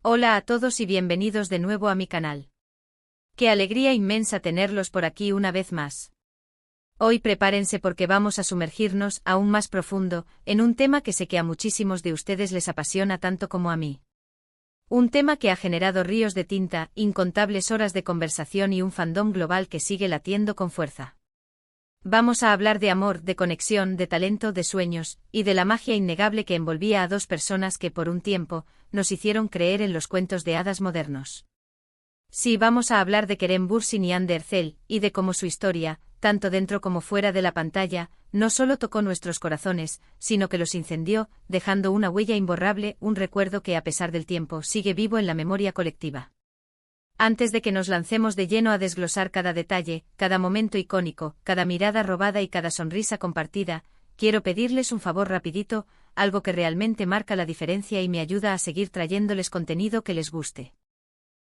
Hola a todos y bienvenidos de nuevo a mi canal. Qué alegría inmensa tenerlos por aquí una vez más. Hoy prepárense porque vamos a sumergirnos aún más profundo en un tema que sé que a muchísimos de ustedes les apasiona tanto como a mí. Un tema que ha generado ríos de tinta, incontables horas de conversación y un fandom global que sigue latiendo con fuerza. Vamos a hablar de amor, de conexión, de talento, de sueños, y de la magia innegable que envolvía a dos personas que por un tiempo nos hicieron creer en los cuentos de hadas modernos. Sí, vamos a hablar de Kerem Bürsin y Hande Erçel, y de cómo su historia, tanto dentro como fuera de la pantalla, no solo tocó nuestros corazones, sino que los incendió, dejando una huella imborrable, un recuerdo que a pesar del tiempo sigue vivo en la memoria colectiva. Antes de que nos lancemos de lleno a desglosar cada detalle, cada momento icónico, cada mirada robada y cada sonrisa compartida, quiero pedirles un favor rapidito, algo que realmente marca la diferencia y me ayuda a seguir trayéndoles contenido que les guste.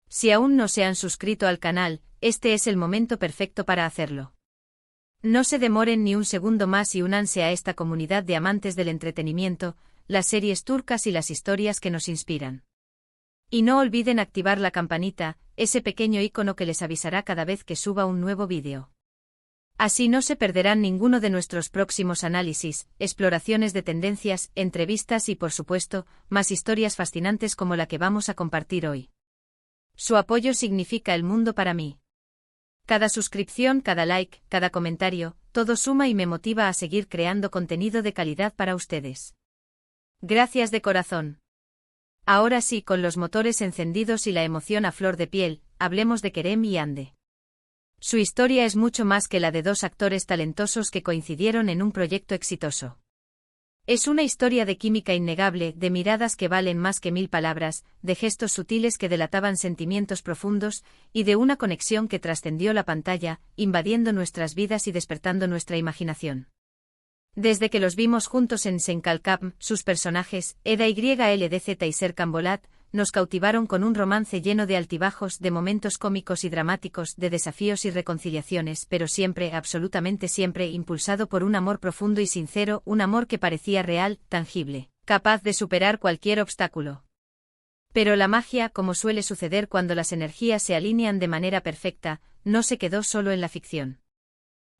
Si aún no se han suscrito al canal, este es el momento perfecto para hacerlo. No se demoren ni un segundo más y únanse a esta comunidad de amantes del entretenimiento, las series turcas y las historias que nos inspiran. Y no olviden activar la campanita, ese pequeño icono que les avisará cada vez que suba un nuevo vídeo. Así no se perderán ninguno de nuestros próximos análisis, exploraciones de tendencias, entrevistas y por supuesto, más historias fascinantes como la que vamos a compartir hoy. Su apoyo significa el mundo para mí. Cada suscripción, cada like, cada comentario, todo suma y me motiva a seguir creando contenido de calidad para ustedes. Gracias de corazón. Ahora sí, con los motores encendidos y la emoción a flor de piel, hablemos de Kerem y Hande. Su historia es mucho más que la de dos actores talentosos que coincidieron en un proyecto exitoso. Es una historia de química innegable, de miradas que valen más que 1000 palabras, de gestos sutiles que delataban sentimientos profundos, y de una conexión que trascendió la pantalla, invadiendo nuestras vidas y despertando nuestra imaginación. Desde que los vimos juntos en Senkalkam, sus personajes, Eda YLDZ y Serkan Bolat, nos cautivaron con un romance lleno de altibajos, de momentos cómicos y dramáticos, de desafíos y reconciliaciones, pero siempre, absolutamente siempre, impulsado por un amor profundo y sincero, un amor que parecía real, tangible, capaz de superar cualquier obstáculo. Pero la magia, como suele suceder cuando las energías se alinean de manera perfecta, no se quedó solo en la ficción.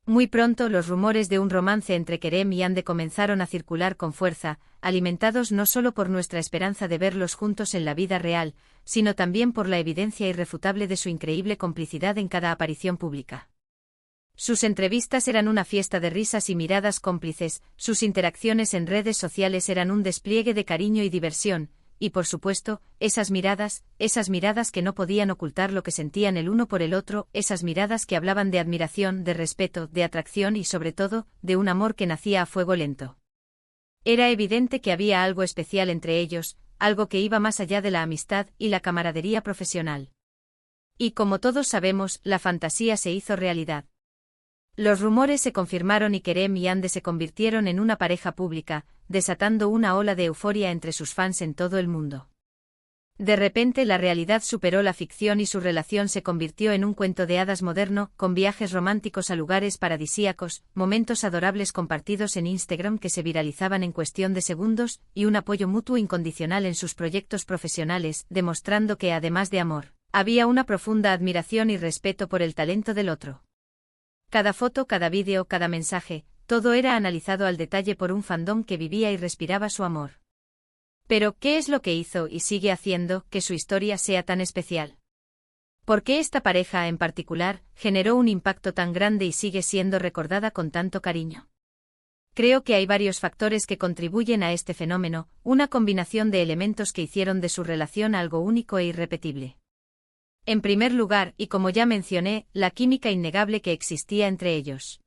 Muy pronto los rumores de un romance entre Kerem y Hande comenzaron a circular con fuerza, alimentados no solo por nuestra esperanza de verlos juntos en la vida real, sino también por la evidencia irrefutable de su increíble complicidad en cada aparición pública. Sus entrevistas eran una fiesta de risas y miradas cómplices, sus interacciones en redes sociales eran un despliegue de cariño y diversión, y por supuesto, esas miradas que no podían ocultar lo que sentían el uno por el otro, esas miradas que hablaban de admiración, de respeto, de atracción y sobre todo, de un amor que nacía a fuego lento. Era evidente que había algo especial entre ellos, algo que iba más allá de la amistad y la camaradería profesional. Y como todos sabemos, la fantasía se hizo realidad. Los rumores se confirmaron y Kerem y Hande se convirtieron en una pareja pública, desatando una ola de euforia entre sus fans en todo el mundo. De repente la realidad superó la ficción y su relación se convirtió en un cuento de hadas moderno, con viajes románticos a lugares paradisíacos, momentos adorables compartidos en Instagram que se viralizaban en cuestión de segundos, y un apoyo mutuo incondicional en sus proyectos profesionales, demostrando que además de amor, había una profunda admiración y respeto por el talento del otro. Cada foto, cada vídeo, cada mensaje, todo era analizado al detalle por un fandom que vivía y respiraba su amor. Pero, ¿qué es lo que hizo y sigue haciendo que su historia sea tan especial? ¿Por qué esta pareja en particular generó un impacto tan grande y sigue siendo recordada con tanto cariño? Creo que hay varios factores que contribuyen a este fenómeno, una combinación de elementos que hicieron de su relación algo único e irrepetible. En primer lugar, y como ya mencioné, la química innegable que existía entre ellos.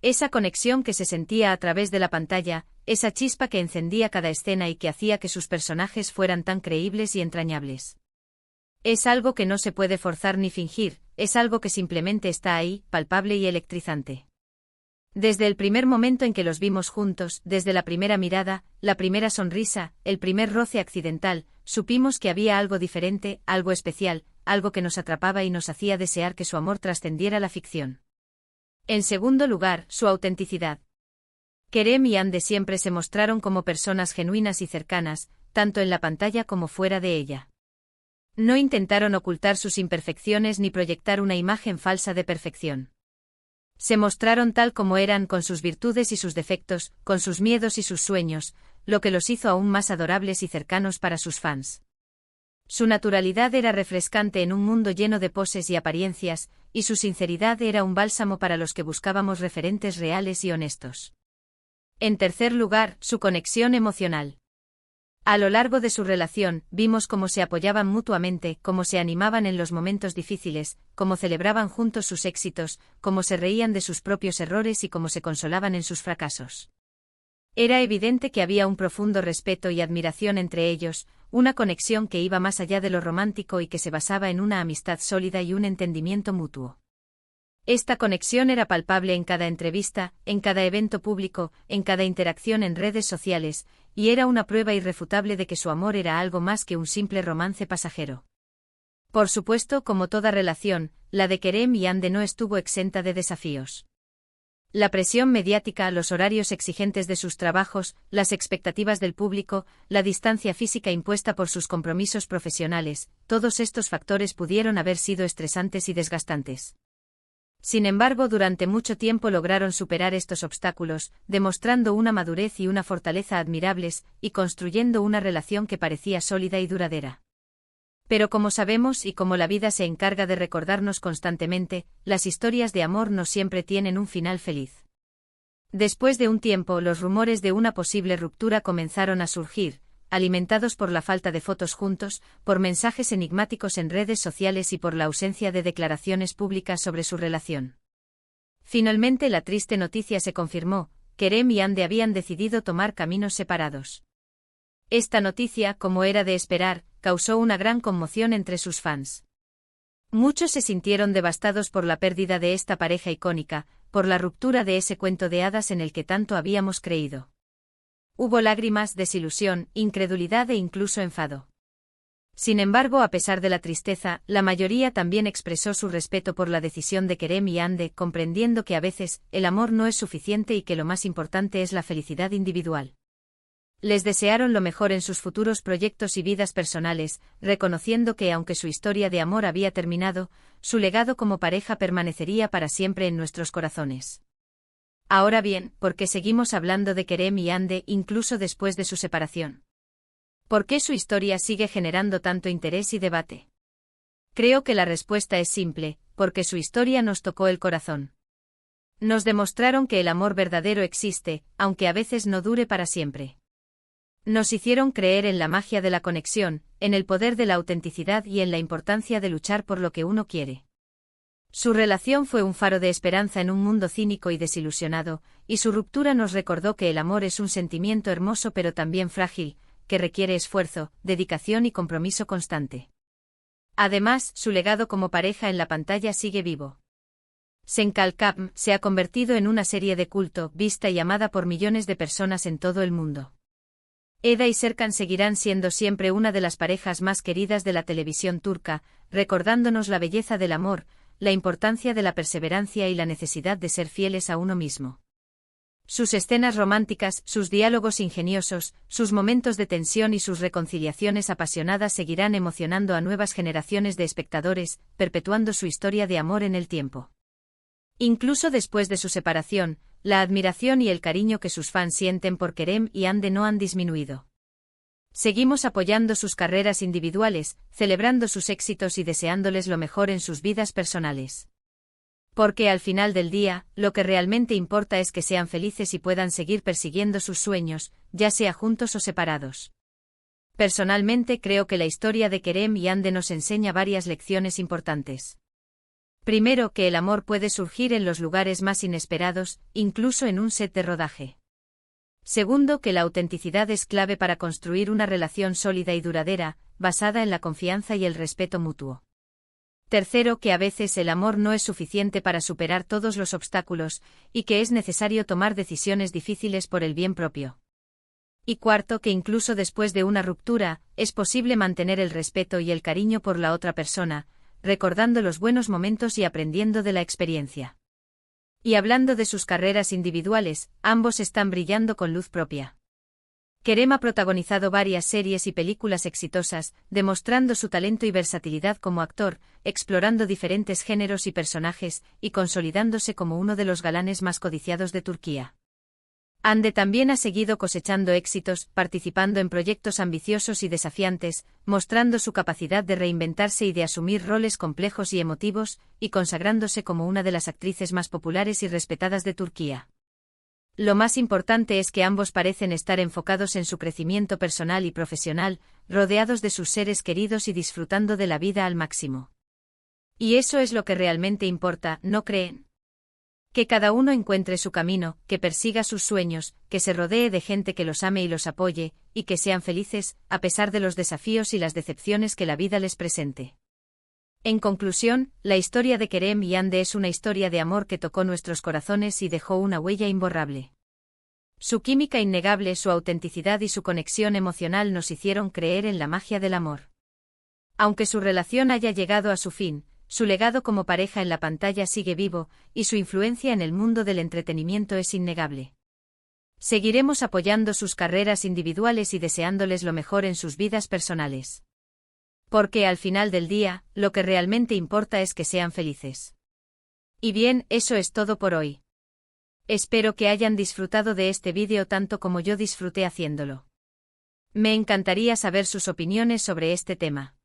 Esa conexión que se sentía a través de la pantalla, esa chispa que encendía cada escena y que hacía que sus personajes fueran tan creíbles y entrañables. Es algo que no se puede forzar ni fingir, es algo que simplemente está ahí, palpable y electrizante. Desde el primer momento en que los vimos juntos, desde la primera mirada, la primera sonrisa, el primer roce accidental, supimos que había algo diferente, algo especial, algo que nos atrapaba y nos hacía desear que su amor trascendiera la ficción. En segundo lugar, su autenticidad. Kerem y Hande siempre se mostraron como personas genuinas y cercanas, tanto en la pantalla como fuera de ella. No intentaron ocultar sus imperfecciones ni proyectar una imagen falsa de perfección. Se mostraron tal como eran, con sus virtudes y sus defectos, con sus miedos y sus sueños, lo que los hizo aún más adorables y cercanos para sus fans. Su naturalidad era refrescante en un mundo lleno de poses y apariencias, y su sinceridad era un bálsamo para los que buscábamos referentes reales y honestos. En tercer lugar, su conexión emocional. A lo largo de su relación, vimos cómo se apoyaban mutuamente, cómo se animaban en los momentos difíciles, cómo celebraban juntos sus éxitos, cómo se reían de sus propios errores y cómo se consolaban en sus fracasos. Era evidente que había un profundo respeto y admiración entre ellos, una conexión que iba más allá de lo romántico y que se basaba en una amistad sólida y un entendimiento mutuo. Esta conexión era palpable en cada entrevista, en cada evento público, en cada interacción en redes sociales, y era una prueba irrefutable de que su amor era algo más que un simple romance pasajero. Por supuesto, como toda relación, la de Kerem y Hande no estuvo exenta de desafíos. La presión mediática, los horarios exigentes de sus trabajos, las expectativas del público, la distancia física impuesta por sus compromisos profesionales, todos estos factores pudieron haber sido estresantes y desgastantes. Sin embargo, durante mucho tiempo lograron superar estos obstáculos, demostrando una madurez y una fortaleza admirables, y construyendo una relación que parecía sólida y duradera. Pero como sabemos y como la vida se encarga de recordarnos constantemente, las historias de amor no siempre tienen un final feliz. Después de un tiempo, los rumores de una posible ruptura comenzaron a surgir, alimentados por la falta de fotos juntos, por mensajes enigmáticos en redes sociales y por la ausencia de declaraciones públicas sobre su relación. Finalmente la triste noticia se confirmó: Kerem y Hande habían decidido tomar caminos separados. Esta noticia, como era de esperar, causó una gran conmoción entre sus fans. Muchos se sintieron devastados por la pérdida de esta pareja icónica, por la ruptura de ese cuento de hadas en el que tanto habíamos creído. Hubo lágrimas, desilusión, incredulidad e incluso enfado. Sin embargo, a pesar de la tristeza, la mayoría también expresó su respeto por la decisión de Kerem y Hande, comprendiendo que a veces, el amor no es suficiente y que lo más importante es la felicidad individual. Les desearon lo mejor en sus futuros proyectos y vidas personales, reconociendo que aunque su historia de amor había terminado, su legado como pareja permanecería para siempre en nuestros corazones. Ahora bien, ¿por qué seguimos hablando de Kerem y Hande incluso después de su separación? ¿Por qué su historia sigue generando tanto interés y debate? Creo que la respuesta es simple: porque su historia nos tocó el corazón. Nos demostraron que el amor verdadero existe, aunque a veces no dure para siempre. Nos hicieron creer en la magia de la conexión, en el poder de la autenticidad y en la importancia de luchar por lo que uno quiere. Su relación fue un faro de esperanza en un mundo cínico y desilusionado, y su ruptura nos recordó que el amor es un sentimiento hermoso pero también frágil, que requiere esfuerzo, dedicación y compromiso constante. Además, su legado como pareja en la pantalla sigue vivo. Senkalkam se ha convertido en una serie de culto, vista y amada por millones de personas en todo el mundo. Eda y Serkan seguirán siendo siempre una de las parejas más queridas de la televisión turca, recordándonos la belleza del amor, la importancia de la perseverancia y la necesidad de ser fieles a uno mismo. Sus escenas románticas, sus diálogos ingeniosos, sus momentos de tensión y sus reconciliaciones apasionadas seguirán emocionando a nuevas generaciones de espectadores, perpetuando su historia de amor en el tiempo. Incluso después de su separación, la admiración y el cariño que sus fans sienten por Kerem y Hande no han disminuido. Seguimos apoyando sus carreras individuales, celebrando sus éxitos y deseándoles lo mejor en sus vidas personales. Porque al final del día, lo que realmente importa es que sean felices y puedan seguir persiguiendo sus sueños, ya sea juntos o separados. Personalmente creo que la historia de Kerem y Hande nos enseña varias lecciones importantes. Primero, que el amor puede surgir en los lugares más inesperados, incluso en un set de rodaje. Segundo, que la autenticidad es clave para construir una relación sólida y duradera, basada en la confianza y el respeto mutuo. Tercero, que a veces el amor no es suficiente para superar todos los obstáculos, y que es necesario tomar decisiones difíciles por el bien propio. Y cuarto, que incluso después de una ruptura, es posible mantener el respeto y el cariño por la otra persona, recordando los buenos momentos y aprendiendo de la experiencia. Y hablando de sus carreras individuales, ambos están brillando con luz propia. Kerem ha protagonizado varias series y películas exitosas, demostrando su talento y versatilidad como actor, explorando diferentes géneros y personajes, y consolidándose como uno de los galanes más codiciados de Turquía. Hande también ha seguido cosechando éxitos, participando en proyectos ambiciosos y desafiantes, mostrando su capacidad de reinventarse y de asumir roles complejos y emotivos, y consagrándose como una de las actrices más populares y respetadas de Turquía. Lo más importante es que ambos parecen estar enfocados en su crecimiento personal y profesional, rodeados de sus seres queridos y disfrutando de la vida al máximo. Y eso es lo que realmente importa, ¿no creen? Que cada uno encuentre su camino, que persiga sus sueños, que se rodee de gente que los ame y los apoye, y que sean felices, a pesar de los desafíos y las decepciones que la vida les presente. En conclusión, la historia de Kerem y Hande es una historia de amor que tocó nuestros corazones y dejó una huella imborrable. Su química innegable, su autenticidad y su conexión emocional nos hicieron creer en la magia del amor. Aunque su relación haya llegado a su fin, su legado como pareja en la pantalla sigue vivo, y su influencia en el mundo del entretenimiento es innegable. Seguiremos apoyando sus carreras individuales y deseándoles lo mejor en sus vidas personales. Porque al final del día, lo que realmente importa es que sean felices. Y bien, eso es todo por hoy. Espero que hayan disfrutado de este vídeo tanto como yo disfruté haciéndolo. Me encantaría saber sus opiniones sobre este tema.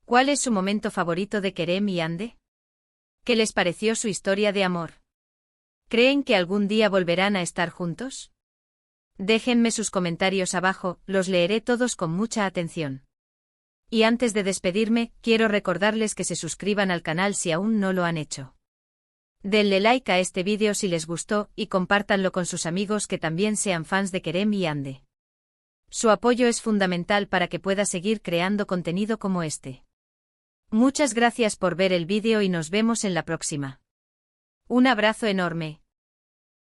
¿Cuál es su momento favorito de Kerem y Hande? ¿Qué les pareció su historia de amor? ¿Creen que algún día volverán a estar juntos? Déjenme sus comentarios abajo, los leeré todos con mucha atención. Y antes de despedirme, quiero recordarles que se suscriban al canal si aún no lo han hecho. Denle like a este vídeo si les gustó y compártanlo con sus amigos que también sean fans de Kerem y Hande. Su apoyo es fundamental para que pueda seguir creando contenido como este. Muchas gracias por ver el vídeo y nos vemos en la próxima. Un abrazo enorme.